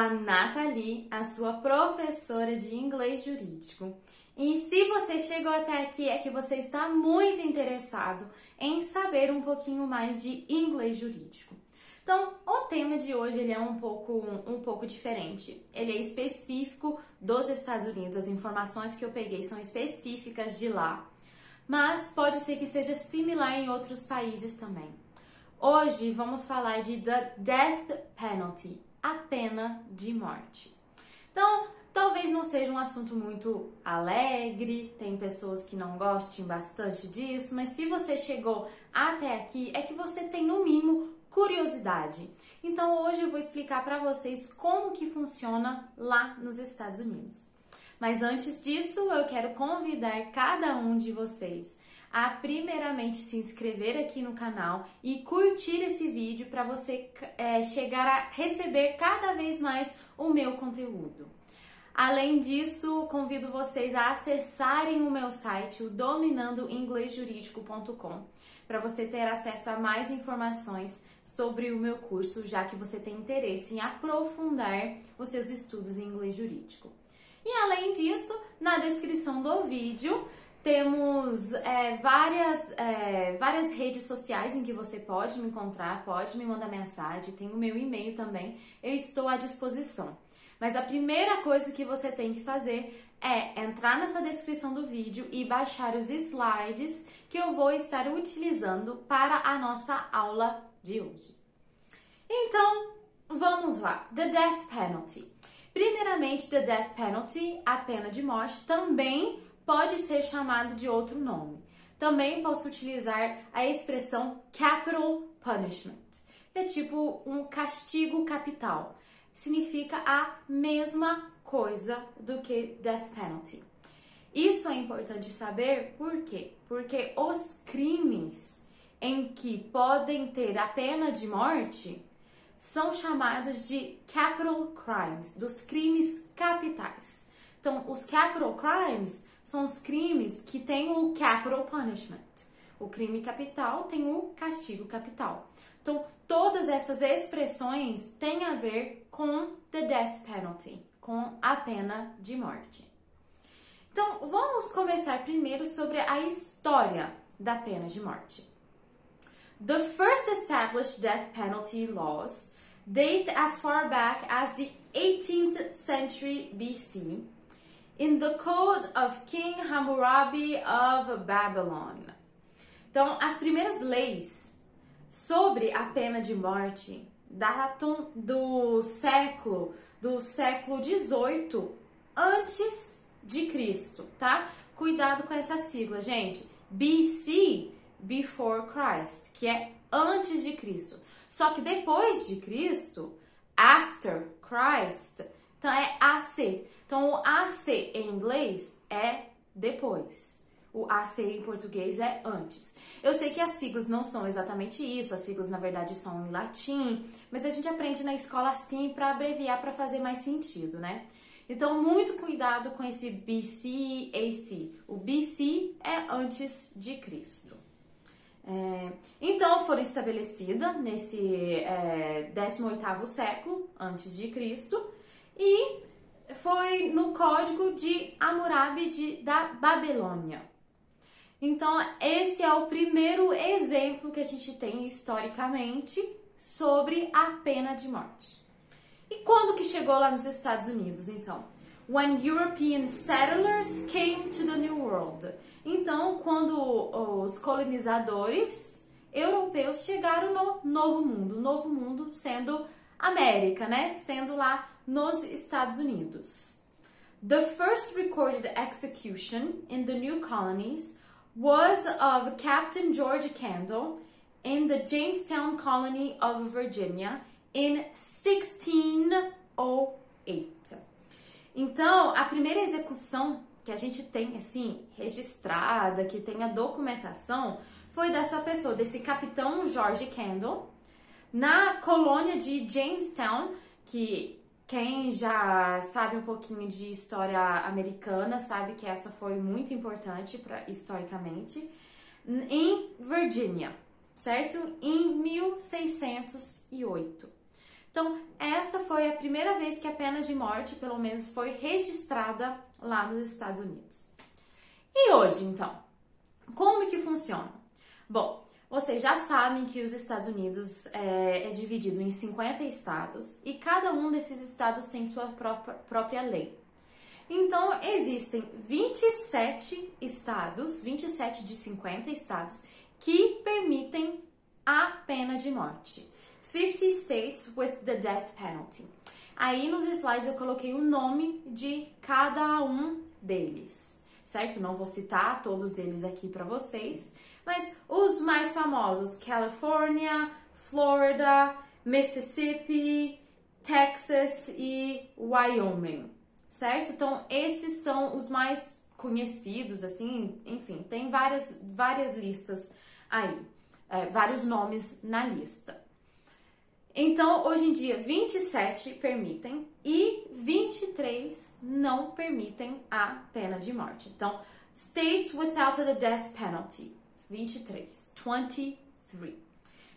a Nathalie, a sua professora de inglês jurídico. E se você chegou até aqui é que você está muito interessado em saber um pouquinho mais de inglês jurídico. Então, o tema de hoje ele é um pouco diferente. Ele é específico dos Estados Unidos, as informações que eu peguei são específicas de lá, mas pode ser que seja similar em outros países também. Hoje vamos falar de The Death Penalty, a pena de morte. Então, talvez não seja um assunto muito alegre, tem pessoas que não gostem bastante disso, mas se você chegou até aqui, é que você tem no mínimo curiosidade. Então, hoje eu vou explicar para vocês como que funciona lá nos Estados Unidos. Mas antes disso, eu quero convidar cada um de vocês a primeiramente se inscrever aqui no canal e curtir esse vídeo para você chegar a receber cada vez mais o meu conteúdo. Além disso, convido vocês a acessarem o meu site, o dominandoinglesjurídico.com, para você ter acesso a mais informações sobre o meu curso, já que você tem interesse em aprofundar os seus estudos em inglês jurídico. E além disso, na descrição do vídeo, temos várias redes sociais em que você pode me encontrar, pode me mandar mensagem, tem o meu e-mail também, eu estou à disposição. Mas a primeira coisa que você tem que fazer é entrar nessa descrição do vídeo e baixar os slides que eu vou estar utilizando para a nossa aula de hoje. Então, vamos lá. The Death Penalty. Primeiramente, The Death Penalty, a pena de morte, também pode ser chamado de outro nome. Também posso utilizar a expressão capital punishment. É tipo um castigo capital. Significa a mesma coisa do que death penalty. Isso é importante saber por quê? Porque os crimes em que podem ter a pena de morte são chamados de capital crimes, dos crimes capitais. Então, os capital crimes são os crimes que têm o capital punishment. O crime capital tem o castigo capital. Então, todas essas expressões têm a ver com the death penalty, com a pena de morte. Então, vamos começar primeiro sobre a história da pena de morte. The first established death penalty laws date as far back as the 18th century BC in the Code of King Hammurabi of Babylon. Então, as primeiras leis sobre a pena de morte datam do século XVIII antes de Cristo, tá? Cuidado com essa sigla, gente. BC, Before Christ, que é antes de Cristo. Só que depois de Cristo, After Christ, então é AC. Então o AC em inglês é depois. O AC em português é antes. Eu sei que as siglas não são exatamente isso, as siglas na verdade são em latim, mas a gente aprende na escola assim para abreviar, para fazer mais sentido, né? Então, muito cuidado com esse BC, AC. O BC é antes de Cristo. Então, foram estabelecidas nesse 18º século antes de Cristo e foi no Código de Hammurabi da Babilônia. Então, esse é o primeiro exemplo que a gente tem historicamente sobre a pena de morte. E quando que chegou lá nos Estados Unidos, então? When European settlers came to the New World. Então, quando os colonizadores europeus chegaram no Novo Mundo sendo América, né? Sendo lá nos Estados Unidos. The first recorded execution in the new colonies was of Captain George Kendall in the Jamestown colony of Virginia in 1608. Então, a primeira execução que a gente tem, assim, registrada, que tem a documentação, foi dessa pessoa, desse capitão George Kendall, na colônia de Jamestown, que quem já sabe um pouquinho de história americana sabe que essa foi muito importante historicamente, em Virgínia, certo? Em 1608. Então, essa foi a primeira vez que a pena de morte, pelo menos, foi registrada lá nos Estados Unidos. E hoje, então, como que funciona? Bom, vocês já sabem que os Estados Unidos é dividido em 50 estados e cada um desses estados tem sua própria lei. Então, existem 27 estados, 27 de 50 estados, que permitem a pena de morte. 50 states with the death penalty. Aí nos slides eu coloquei o nome de cada um deles, certo? Não vou citar todos eles aqui para vocês, mas os mais famosos: Califórnia, Florida, Mississippi, Texas e Wyoming, certo? Então, esses são os mais conhecidos, assim, enfim, tem várias listas aí, vários nomes na lista. Então, hoje em dia, 27 permitem e 23 não permitem a pena de morte. Então, states without the death penalty, 23.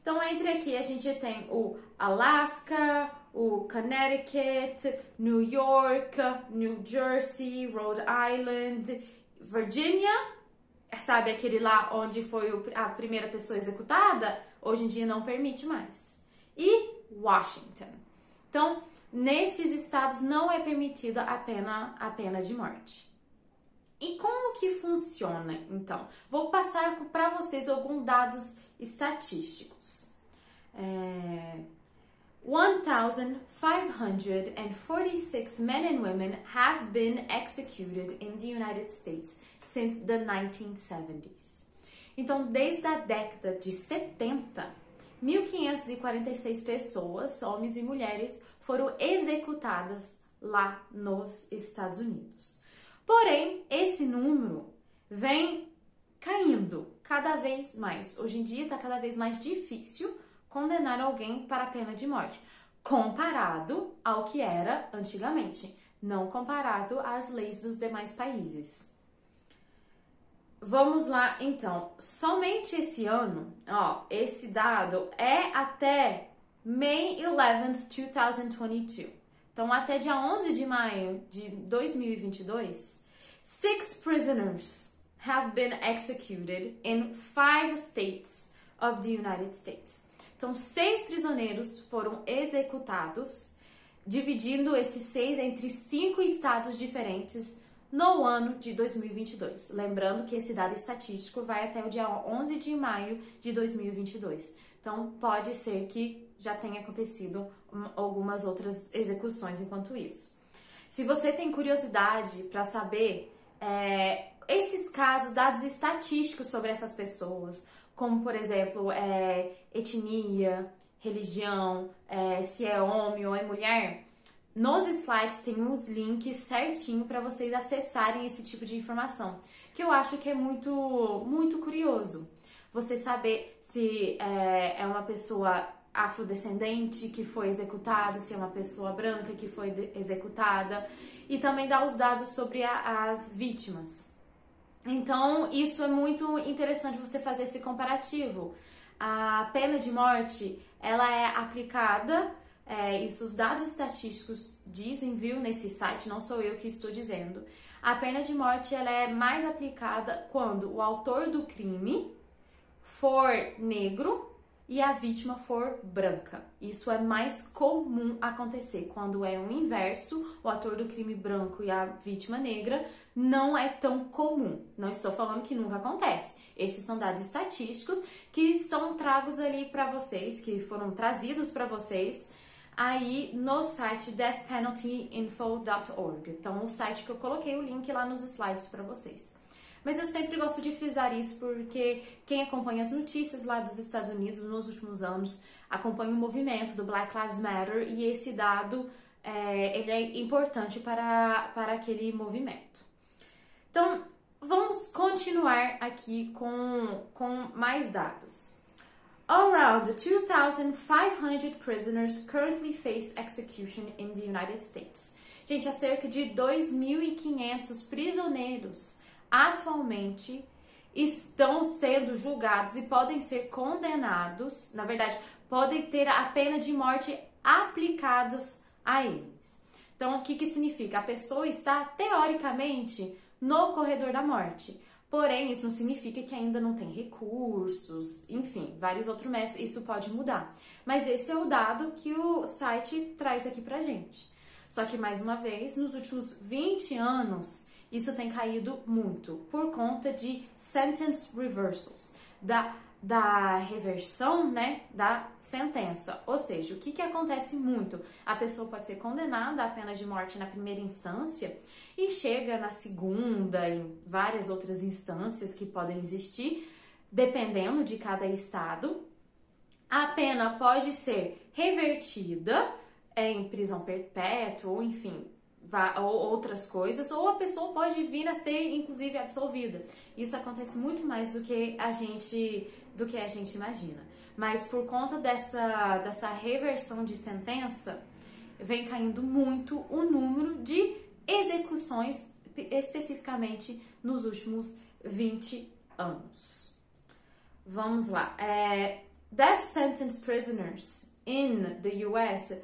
Então, entre aqui a gente tem o Alaska, o Connecticut, New York, New Jersey, Rhode Island, Virginia, sabe aquele lá onde foi a primeira pessoa executada? Hoje em dia não permite mais. E Washington. Então, nesses estados não é permitida a pena de morte. E como que funciona, então? Vou passar para vocês alguns dados estatísticos. 1,546 men and women have been executed in the United States since the 1970s. Então, desde a década de 70, 1.546 pessoas, homens e mulheres, foram executadas lá nos Estados Unidos. Porém, esse número vem caindo cada vez mais. Hoje em dia está cada vez mais difícil condenar alguém para a pena de morte, comparado ao que era antigamente, não comparado às leis dos demais países. Vamos lá, então. Somente esse ano, esse dado é até May 11th, 2022. Então, até dia 11 de maio de 2022, 6 prisoners have been executed in 5 states of the United States. Então, 6 prisioneiros foram executados, dividindo esses 6 entre 5 estados diferentes no ano de 2022. Lembrando que esse dado estatístico vai até o dia 11 de maio de 2022. Então, pode ser que já tenha acontecido algumas outras execuções enquanto isso. Se você tem curiosidade para saber esses casos, dados estatísticos sobre essas pessoas, como, por exemplo, etnia, religião, se é homem ou é mulher, nos slides tem uns links certinho para vocês acessarem esse tipo de informação, que eu acho que é muito, muito curioso. Você saber se é uma pessoa afrodescendente que foi executada, se é uma pessoa branca que foi executada, e também dá os dados sobre as vítimas. Então, isso é muito interessante você fazer esse comparativo. A pena de morte, ela é aplicada, isso os dados estatísticos dizem, viu, nesse site, não sou eu que estou dizendo. A pena de morte, ela é mais aplicada quando o autor do crime for negro e a vítima for branca. Isso é mais comum acontecer. Quando é o inverso, o autor do crime branco e a vítima negra, não é tão comum. Não estou falando que nunca acontece. Esses são dados estatísticos que são tragos ali para vocês, que foram trazidos para vocês aí no site deathpenaltyinfo.org. Então, o site que eu coloquei o link lá nos slides para vocês. Mas eu sempre gosto de frisar isso porque quem acompanha as notícias lá dos Estados Unidos nos últimos anos acompanha o movimento do Black Lives Matter e esse dado ele é importante para aquele movimento. Então, vamos continuar aqui com mais dados. Around 2,500 prisoners currently face execution in the United States. Gente, há cerca de 2.500 prisioneiros atualmente estão sendo julgados e podem ser condenados, na verdade, podem ter a pena de morte aplicadas a eles. Então, o que significa? A pessoa está, teoricamente, no corredor da morte. Porém, isso não significa que ainda não tem recursos, enfim, vários outros métodos, isso pode mudar. Mas esse é o dado que o site traz aqui pra gente. Só que, mais uma vez, nos últimos 20 anos, isso tem caído muito por conta de sentence reversals, da reversão, né, da sentença. Ou seja, o que acontece muito? A pessoa pode ser condenada à pena de morte na primeira instância e chega na segunda e várias outras instâncias que podem existir, dependendo de cada estado. A pena pode ser revertida em prisão perpétua, ou enfim, ou outras coisas, ou a pessoa pode vir a ser, inclusive, absolvida. Isso acontece muito mais do que a gente imagina. Mas por conta dessa reversão de sentença, vem caindo muito o número de execuções, especificamente nos últimos 20 anos. Vamos lá. Death sentence prisoners in the US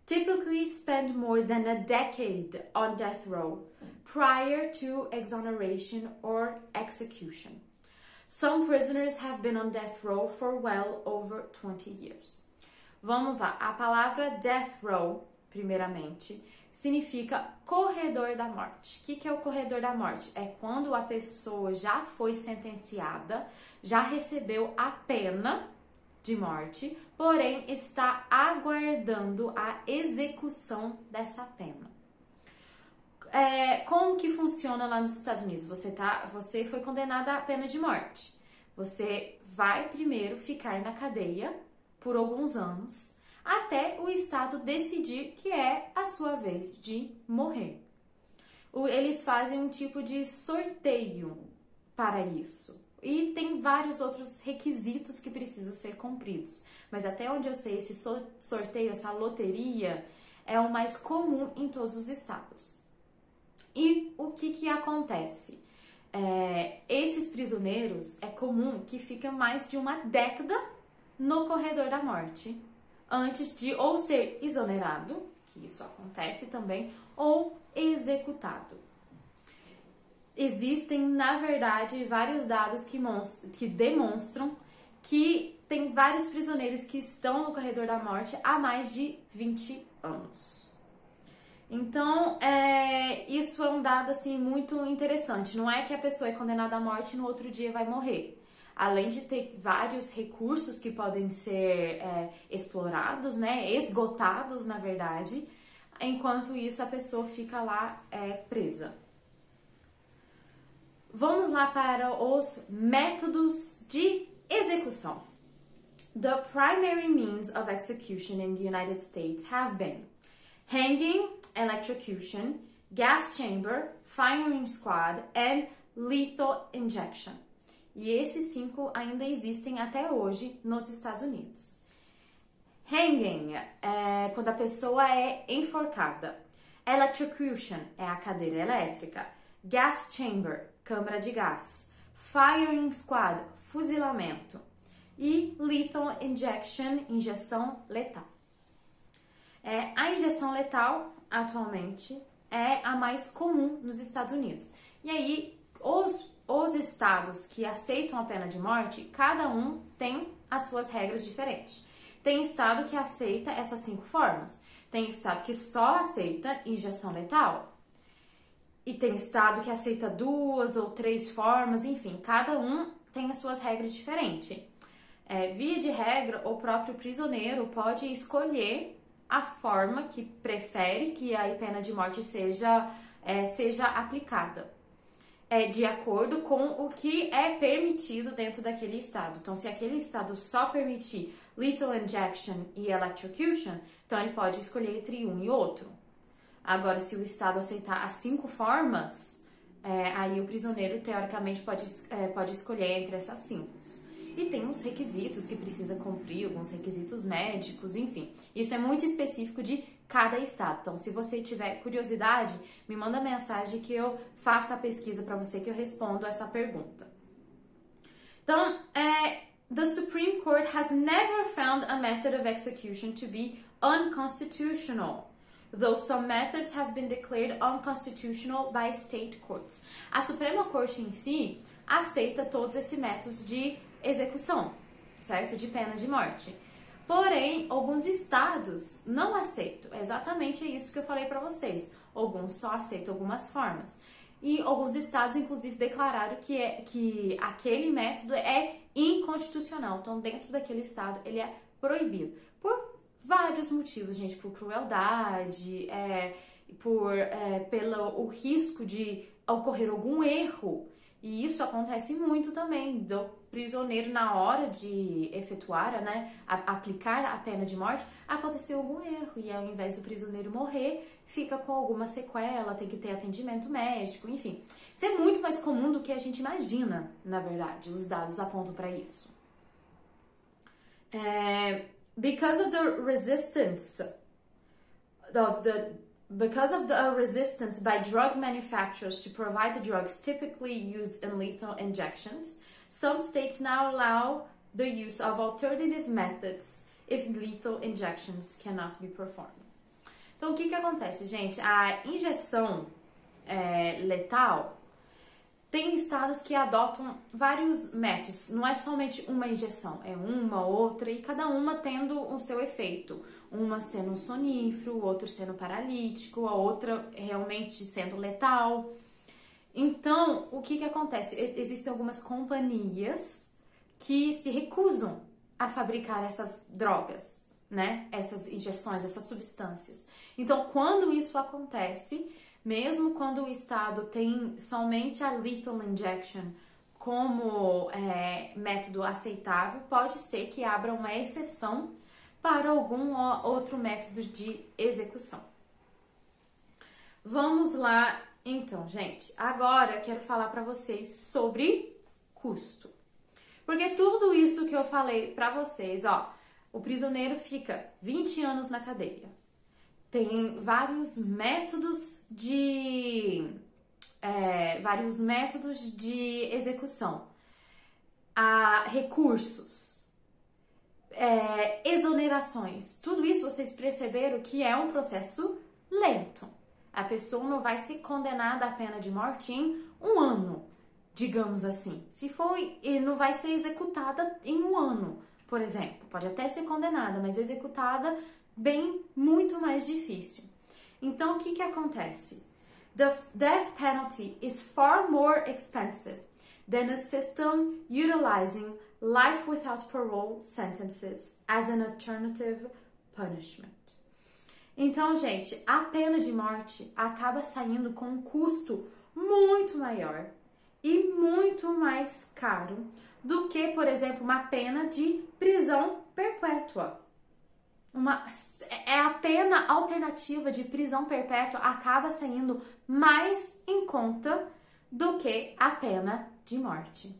typically spend more than a decade on death row prior to exoneration or execution. Some prisoners have been on death row for well over 20 years. Vamos lá, a palavra death row, primeiramente, significa corredor da morte. O que é o corredor da morte? É quando a pessoa já foi sentenciada, já recebeu a pena de morte, porém está aguardando a execução dessa pena. Como que funciona lá nos Estados Unidos? Você foi condenada à pena de morte. Você vai primeiro ficar na cadeia por alguns anos, até o estado decidir que é a sua vez de morrer. Eles fazem um tipo de sorteio para isso. E tem vários outros requisitos que precisam ser cumpridos. Mas até onde eu sei, esse sorteio, essa loteria, é o mais comum em todos os estados. E o que acontece? Esses prisioneiros, é comum que fiquem mais de uma década no corredor da morte, antes de ou ser exonerado, que isso acontece também, ou executado. Existem, na verdade, vários dados que demonstram que tem vários prisioneiros que estão no corredor da morte há mais de 20 anos. Então, isso é um dado assim, muito interessante. Não é que a pessoa é condenada à morte e no outro dia vai morrer. Além de ter vários recursos que podem ser explorados, né, esgotados, na verdade, enquanto isso a pessoa fica lá presa. Vamos lá para os métodos de execução. The primary means of execution in the United States have been hanging, electrocution, gas chamber, firing squad and lethal injection. E esses 5 ainda existem até hoje nos Estados Unidos. Hanging é quando a pessoa é enforcada. Electrocution é a cadeira elétrica. Gas chamber, câmara de gás. Firing squad, fuzilamento. E lethal injection, injeção letal. A injeção letal, atualmente, é a mais comum nos Estados Unidos. E aí, os estados que aceitam a pena de morte, cada um tem as suas regras diferentes. Tem estado que aceita essas 5 formas. Tem estado que só aceita injeção letal. E tem estado que aceita 2 ou 3 formas, enfim, cada um tem as suas regras diferentes. Via de regra, o próprio prisioneiro pode escolher a forma que prefere que a pena de morte seja aplicada. De acordo com o que é permitido dentro daquele estado. Então, se aquele estado só permitir lethal injection e electrocution, então ele pode escolher entre um e outro. Agora, se o estado aceitar as 5 formas, aí o prisioneiro, teoricamente, pode escolher entre essas 5. E tem uns requisitos que precisa cumprir, alguns requisitos médicos, enfim. Isso é muito específico de cada estado. Então, se você tiver curiosidade, me manda mensagem que eu faça a pesquisa para você, que eu respondo essa pergunta. Então, the Supreme Court has never found a method of execution to be unconstitutional, though some methods have been declared unconstitutional by state courts. A Suprema Corte em si aceita todos esses métodos de execução, certo? De pena de morte. Porém, alguns estados não aceitam. É exatamente isso que eu falei para vocês. Alguns só aceitam algumas formas. E alguns estados, inclusive, declararam que aquele método é inconstitucional. Então, dentro daquele estado, ele é proibido. Por vários motivos, gente. Por crueldade, pelo risco de ocorrer algum erro. E isso acontece muito também, do prisioneiro, na hora de efetuar, né, aplicar a pena de morte, aconteceu algum erro. E ao invés do prisioneiro morrer, fica com alguma sequela, tem que ter atendimento médico, enfim. Isso é muito mais comum do que a gente imagina, na verdade. Os dados apontam para isso. Because of the resistance by drug manufacturers to provide the drugs typically used in lethal injections, some states now allow the use of alternative methods if lethal injections cannot be performed. Então, o que acontece, gente? A injeção letal, tem estados que adotam vários métodos. Não é somente uma injeção, é uma, outra, e cada uma tendo o seu efeito. Uma sendo sonífero, o outro sendo paralítico, a outra realmente sendo letal. Então, o que acontece? Existem algumas companhias que se recusam a fabricar essas drogas, né? Essas injeções, essas substâncias. Então, quando isso acontece, mesmo quando o estado tem somente a lethal injection como método aceitável, pode ser que abra uma exceção para algum outro método de execução. Vamos lá, então, gente. Agora eu quero falar para vocês sobre custo. Porque tudo isso que eu falei para vocês, o prisioneiro fica 20 anos na cadeia. Tem vários métodos de execução. Recursos. Exonerações, tudo isso vocês perceberam que é um processo lento. A pessoa não vai ser condenada à pena de morte em um ano, digamos assim. Se for, não vai ser executada em um ano, por exemplo. Pode até ser condenada, mas executada muito mais difícil. Então, o que acontece? The death penalty is far more expensive than a system utilizing life without parole sentences as an alternative punishment. Então, gente, a pena de morte acaba saindo com um custo muito maior e muito mais caro do que, por exemplo, uma pena de prisão perpétua. A pena alternativa de prisão perpétua acaba saindo mais em conta do que a pena de morte.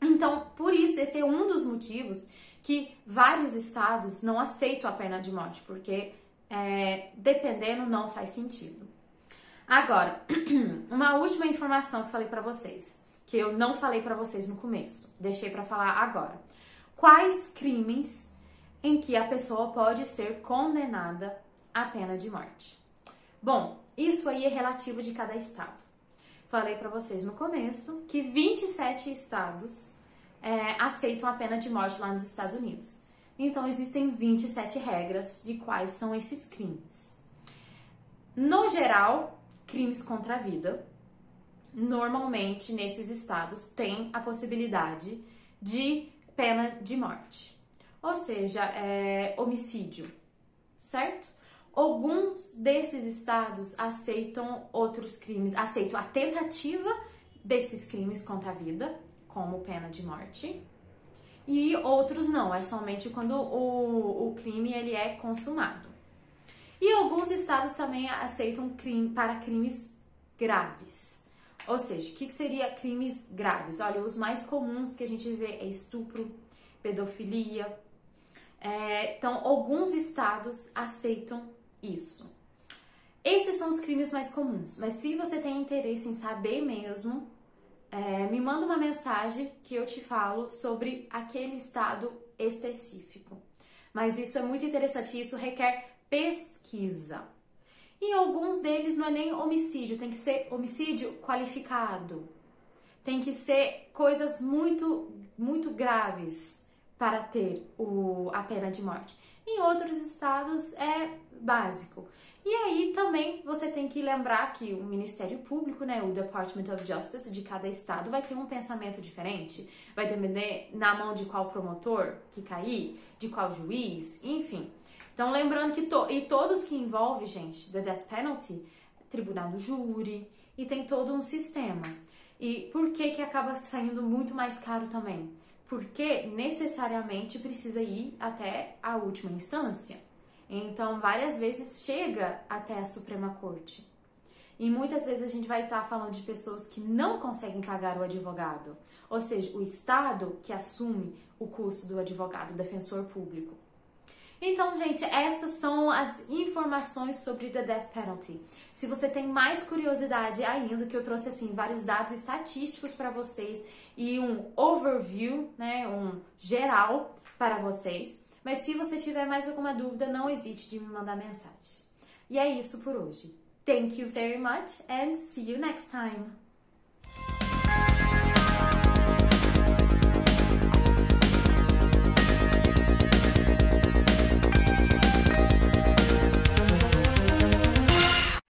Então, por isso, esse é um dos motivos que vários estados não aceitam a pena de morte, porque dependendo não faz sentido. Agora, uma última informação que eu falei pra vocês, que eu não falei pra vocês no começo, deixei pra falar agora. Quais crimes em que a pessoa pode ser condenada à pena de morte? Bom, isso aí é relativo de cada estado. Falei pra vocês no começo que 27 estados aceitam a pena de morte lá nos Estados Unidos. Então, existem 27 regras de quais são esses crimes. No geral, crimes contra a vida, normalmente nesses estados tem a possibilidade de pena de morte. Ou seja, homicídio, certo? Alguns desses estados aceitam outros crimes, aceitam a tentativa desses crimes contra a vida, como pena de morte, e outros não, é somente quando o crime ele é consumado. E alguns estados também aceitam para crimes graves. Ou seja, o que seria crimes graves? Olha, os mais comuns que a gente vê é estupro, pedofilia. Então, alguns estados aceitam isso. Esses são os crimes mais comuns, mas se você tem interesse em saber mesmo, me manda uma mensagem que eu te falo sobre aquele estado específico. Mas isso é muito interessante e isso requer pesquisa. E alguns deles não é nem homicídio, tem que ser homicídio qualificado. Tem que ser coisas muito graves para ter a pena de morte. Em outros estados é básico. E aí também você tem que lembrar que o Ministério Público, né, o Department of Justice de cada estado vai ter um pensamento diferente, vai depender na mão de qual promotor que cair, de qual juiz, enfim. Então lembrando que todos que envolvem, gente, the death penalty, tribunal do júri, e tem todo um sistema. E por que acaba saindo muito mais caro também? Porque necessariamente precisa ir até a última instância. Então, várias vezes chega até a Suprema Corte. E muitas vezes a gente vai estar falando de pessoas que não conseguem pagar o advogado. Ou seja, o Estado que assume o custo do advogado, defensor público. Então, gente, essas são as informações sobre the death penalty. Se você tem mais curiosidade ainda, que eu trouxe assim vários dados estatísticos para vocês e um overview, né, um geral para vocês. Mas se você tiver mais alguma dúvida, não hesite de me mandar mensagem. E é isso por hoje. Thank you very much and see you next time.